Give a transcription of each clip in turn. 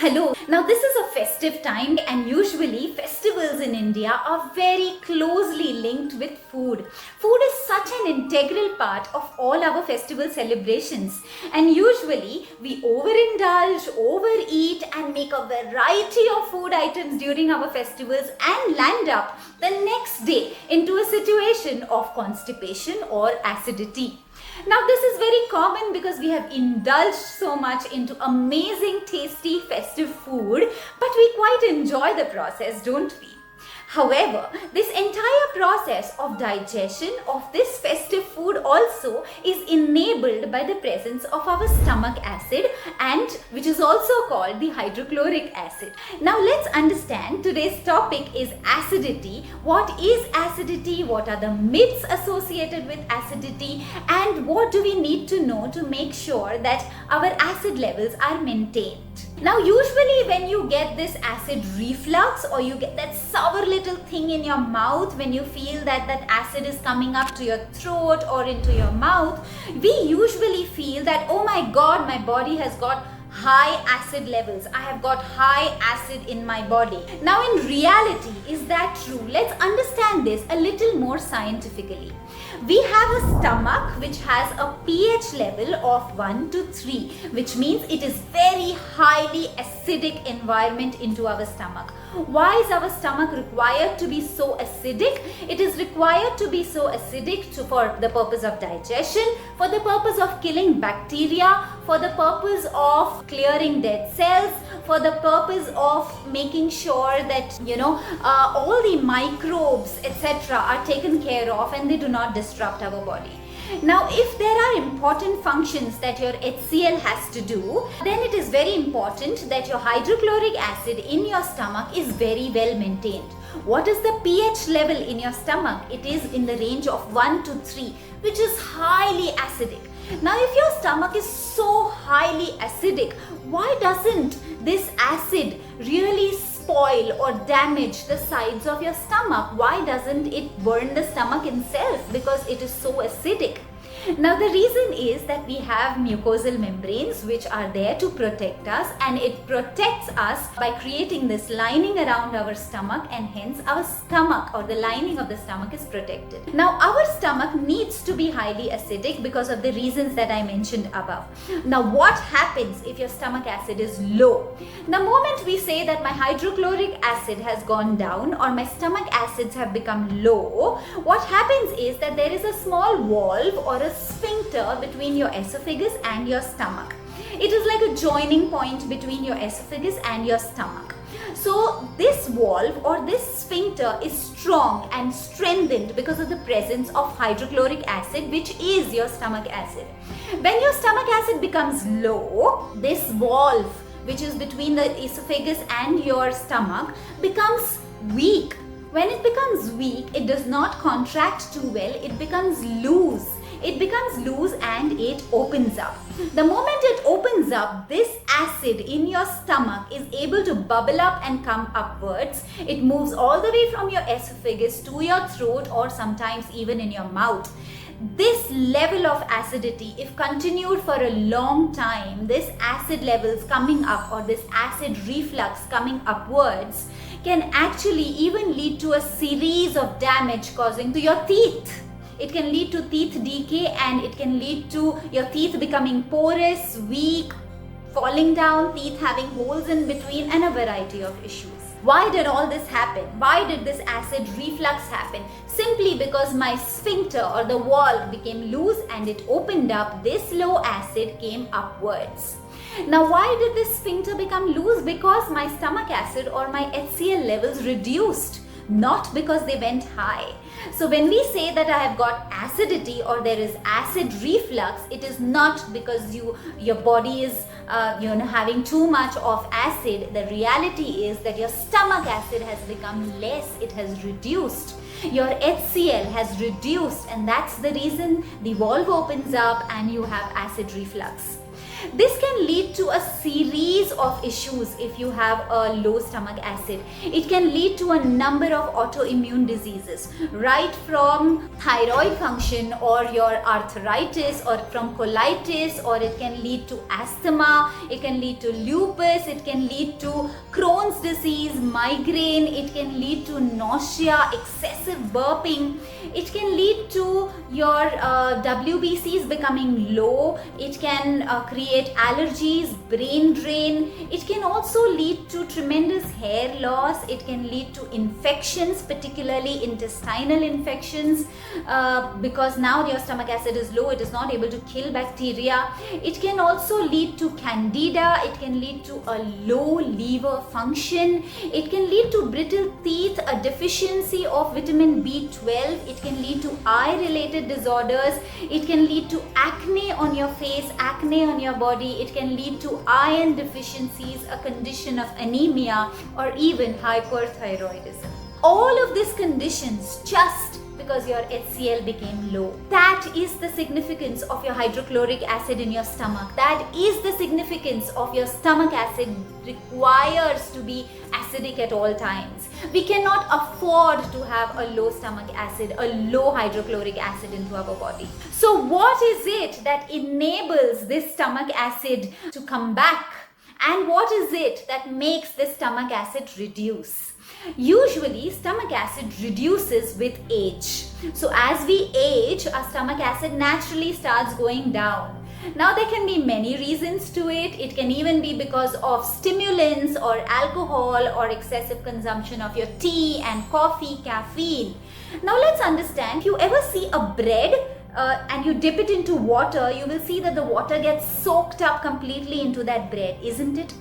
Hello. Now this is a festive time and usually festivals in India are very closely linked with food. Food is such an integral part of all our festival celebrations, and usually we overindulge, overeat and make a variety of food items during our festivals and land up the next day into a situation of constipation or acidity. Now this is very common because we have indulged so much into amazing tasty festive food, but we quite enjoy the process, don't we? However, this entire process of digestion of this festive food also is enabled by the presence of our stomach acid, and which is also called the hydrochloric acid. Now let's understand today's topic is acidity. What is acidity? What are the myths associated with acidity? And what do we need to know to make sure that our acid levels are maintained? Now usually when you get this acid reflux or you get that sour little thing in your mouth, when you feel that acid is coming up to your throat or into your mouth, we usually feel that, oh my god, my body has got high acid levels. I have got high acid in my body. Now in reality, is that true? Let's understand this a little more scientifically. We have a stomach which has a pH level of 1 to 3, which means it is very highly acidic environment into our stomach. Why is our stomach required to be so acidic? It is required to be so acidic for the purpose of digestion, for the purpose of killing bacteria, for the purpose of clearing dead cells, for the purpose of making sure that all the microbes etc. are taken care of and they do not disrupt our body. Now, if there are important functions that your HCl has to do, then it is very important that your hydrochloric acid in your stomach is very well maintained. What is the pH level in your stomach? It is in the range of 1 to 3, which is highly acidic. Now, if your stomach is so highly acidic, why doesn't this acid really spoil or damage the sides of your stomach? Why doesn't it burn the stomach itself? Because it is so acidic. Now the reason is that we have mucosal membranes which are there to protect us, and it protects us by creating this lining around our stomach, and hence our stomach or the lining of the stomach is protected. Now our stomach needs to be highly acidic because of the reasons that I mentioned above. Now what happens if your stomach acid is low? The moment we say that my hydrochloric acid has gone down or my stomach acids have become low, what happens is that there is a small valve or a sphincter between your esophagus and your stomach. It is like a joining point between your esophagus and your stomach. So this valve or this sphincter is strong and strengthened because of the presence of hydrochloric acid, which is your stomach acid. When your stomach acid becomes low, this valve, which is between the esophagus and your stomach, becomes weak. When it becomes weak, it does not contract too well, it becomes loose. It becomes loose and it opens up. The moment it opens up, this acid in your stomach is able to bubble up and come upwards. It moves all the way from your esophagus to your throat or sometimes even in your mouth. This level of acidity, if continued for a long time, this acid levels coming up or this acid reflux coming upwards can actually even lead to a series of damage causing to your teeth. It can lead to teeth decay, and it can lead to your teeth becoming porous, weak, falling down, teeth having holes in between, and a variety of issues. Why did all this happen? Why did this acid reflux happen? Simply because my sphincter or the valve became loose and it opened up, this low acid came upwards. Now why did this sphincter become loose? Because my stomach acid or my HCl levels reduced, not because they went high. So when we say that I have got acidity or there is acid reflux, it is not because your body is having too much of acid. The reality is that your stomach acid has become less, it has reduced. Your HCl has reduced, and that's the reason the valve opens up and you have acid reflux. This can lead to a series of issues if you have a low stomach acid. It can lead to a number of autoimmune diseases, right from thyroid function or your arthritis or from colitis, or it can lead to asthma, it can lead to lupus, it can lead to Crohn's disease, migraine, it can lead to nausea, excessive burping, it can lead to your WBCs becoming low, it can create allergies, brain drain, it can also lead to tremendous hair loss, it can lead to infections, particularly intestinal infections, because now your stomach acid is low, it is not able to kill bacteria. It can also lead to candida, it can lead to a low liver function, it can lead to brittle teeth, a deficiency of vitamin B12, it can lead to eye related disorders, it can lead to acne on your face, acne on your body, it can lead to iron deficiencies, a condition of anemia, or even hyperthyroidism. All of these conditions just because your HCl became low. That is the significance of your hydrochloric acid in your stomach. That is the significance of your stomach acid requires to be acidic at all times. We cannot afford to have a low stomach acid, a low hydrochloric acid into our body. So what is it that enables this stomach acid to come back? And what is it that makes this stomach acid reduce? Usually, stomach acid reduces with age. So as we age, our stomach acid naturally starts going down. Now, there can be many reasons to it. It can even be because of stimulants or alcohol or excessive consumption of your tea and coffee, caffeine. Now, let's understand, if you ever see a bread and you dip it into water, you will see that the water gets soaked up completely into that bread, isn't it?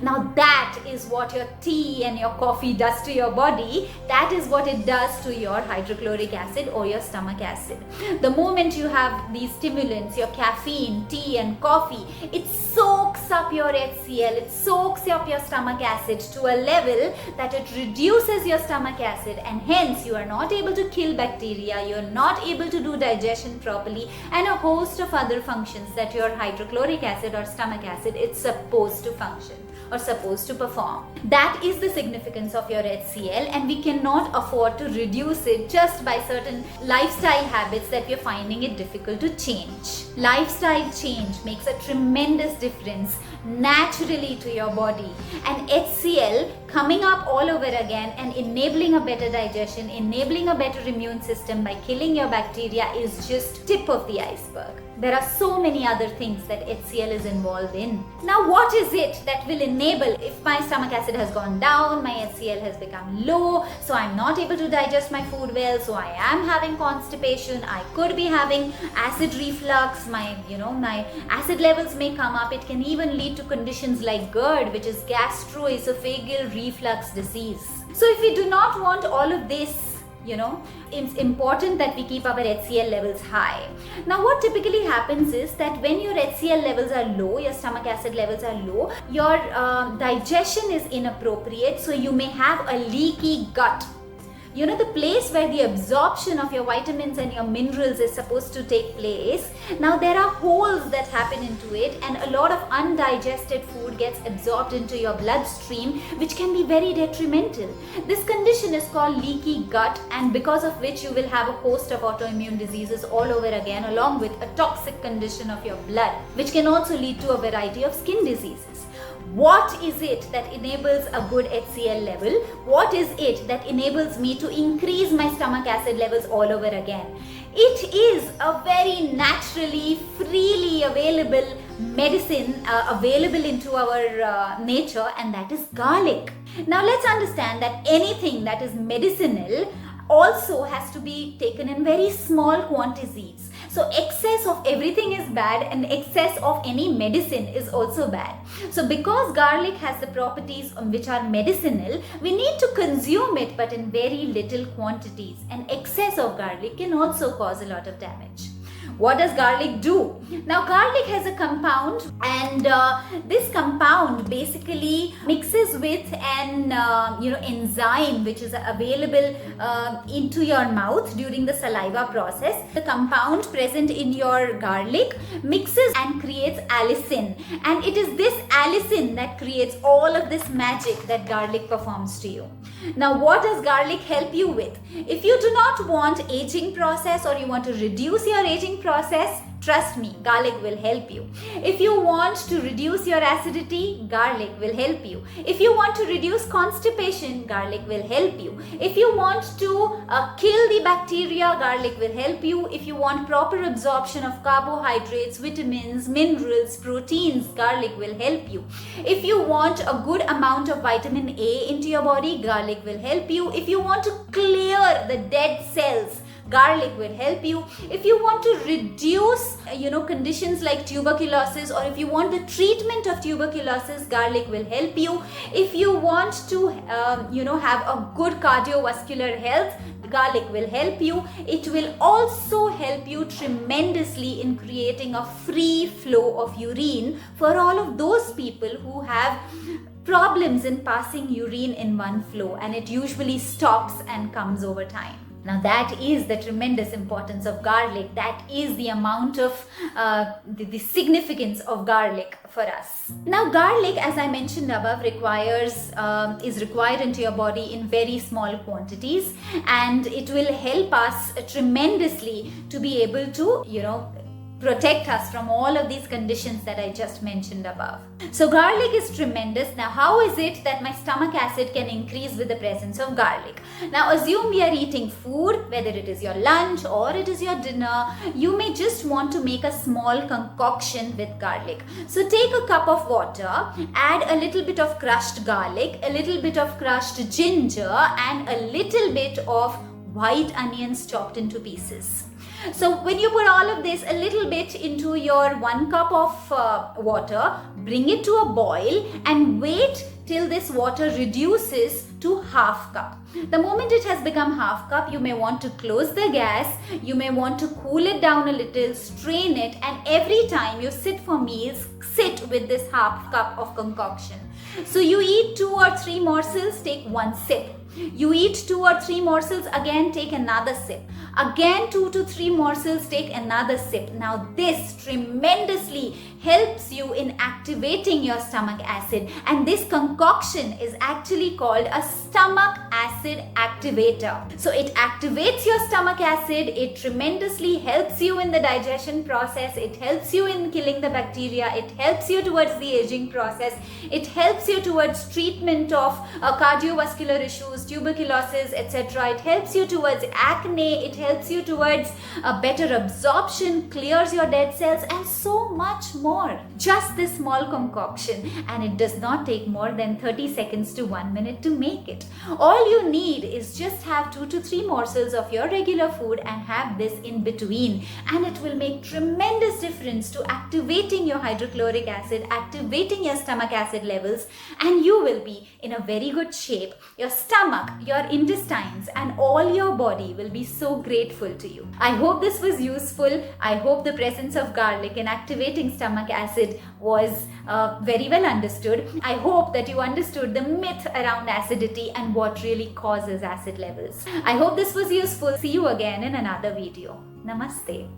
Now that is what your tea and your coffee does to your body. That is what it does to your hydrochloric acid or your stomach acid. The moment you have these stimulants, your caffeine, tea and coffee, it soaks up your HCl, it soaks up your stomach acid to a level that it reduces your stomach acid, and hence you are not able to kill bacteria, you are not able to do digestion properly, and a host of other functions that your hydrochloric acid or stomach acid is supposed to function or supposed to perform. That is the significance of your HCl, and we cannot afford to reduce it just by certain lifestyle habits that we are finding it difficult to change. Lifestyle change makes a tremendous difference naturally to your body, and HCl coming up all over again and enabling a better digestion, enabling a better immune system by killing your bacteria is just tip of the iceberg. There are so many other things that HCl is involved in. Now, what is it that will enable, if my stomach acid has gone down, my HCl has become low, so I'm not able to digest my food well, so I am having constipation, I could be having acid reflux, my acid levels may come up. It can even lead to conditions like GERD, which is gastroesophageal reflux disease. So if we do not want all of this, it's important that we keep our HCl levels high. Now, what typically happens is that when your HCl levels are low, your stomach acid levels are low, your digestion is inappropriate, so you may have a leaky gut. The place where the absorption of your vitamins and your minerals is supposed to take place. Now, there are holes that happen into it, and a lot of undigested food gets absorbed into your bloodstream, which can be very detrimental. This condition is called leaky gut, and because of which you will have a host of autoimmune diseases all over again, along with a toxic condition of your blood, which can also lead to a variety of skin diseases. What is it that enables a good HCl level? What is it that enables me to increase my stomach acid levels all over again? It is a very naturally, freely available medicine available into our nature, and that is garlic. Now, let's understand that anything that is medicinal also has to be taken in very small quantities. So excess of everything is bad, and excess of any medicine is also bad. So because garlic has the properties which are medicinal, we need to consume it, but in very little quantities, and excess of garlic can also cause a lot of damage. What does garlic do? Now, garlic has a compound, and this compound basically mixes with an enzyme which is available into your mouth during the saliva process. The compound present in your garlic mixes and creates allicin, and it is this allicin that creates all of this magic that garlic performs to you. Now, what does garlic help you with? If you do not want aging process or you want to reduce your aging process, trust me, garlic will help you. If you want to reduce your acidity, garlic will help you. If you want to reduce constipation, garlic will help you. If you want to kill the bacteria, garlic will help you. If you want proper absorption of carbohydrates, vitamins, minerals, proteins, garlic will help you. If you want a good amount of vitamin A into your body, garlic will help you. If you want to clear the dead cells, garlic will help you. If you want to reduce conditions like tuberculosis, or if you want the treatment of tuberculosis, garlic will help you. If you want to have a good cardiovascular health, garlic will help you. It will also help you tremendously in creating a free flow of urine for all of those people who have problems in passing urine in one flow, and it usually stops and comes over time. Now, that is the tremendous importance of garlic. That is the amount of the significance of garlic for us. Now, garlic, as I mentioned above, is required into your body in very small quantities, and it will help us tremendously to be able to, protect us from all of these conditions that I just mentioned above. So garlic is tremendous. Now, how is it that my stomach acid can increase with the presence of garlic? Now, assume we are eating food, whether it is your lunch or it is your dinner. You may just want to make a small concoction with garlic. So take a cup of water, add a little bit of crushed garlic, a little bit of crushed ginger, and a little bit of white onions chopped into pieces. So when you put all of this a little bit into your 1 cup of water, bring it to a boil and wait till this water reduces to half cup. The moment it has become half cup, you may want to close the gas, you may want to cool it down a little, strain it, and every time you sit for meals, sit with this half cup of concoction. So you eat 2 or 3 morsels, take 1 sip. You eat 2 or 3 morsels, again take another sip. Again 2 to 3 morsels, take another sip. Now this tremendously helps you in activating your stomach acid, and this concoction is actually called a stomach acid activator. So it activates your stomach acid, it tremendously helps you in the digestion process, it helps you in killing the bacteria, it helps you towards the aging process, it helps you towards treatment of cardiovascular issues, tuberculosis, etc. It helps you towards acne, it helps you towards a better absorption, clears your dead cells, and so much more. Just this small concoction, and it does not take more than 30 seconds to 1 minute to make it. All you need is just have 2 to 3 morsels of your regular food and have this in between, and it will make tremendous difference to activating your hydrochloric acid, activating your stomach acid levels, and you will be in a very good shape. Your stomach, your intestines, and all your body will be so grateful to you. I hope this was useful. I hope the presence of garlic in activating stomach acid was very well understood. I hope that you understood the myth around acidity and what really causes acid levels. I hope this was useful. See you again in another video. Namaste.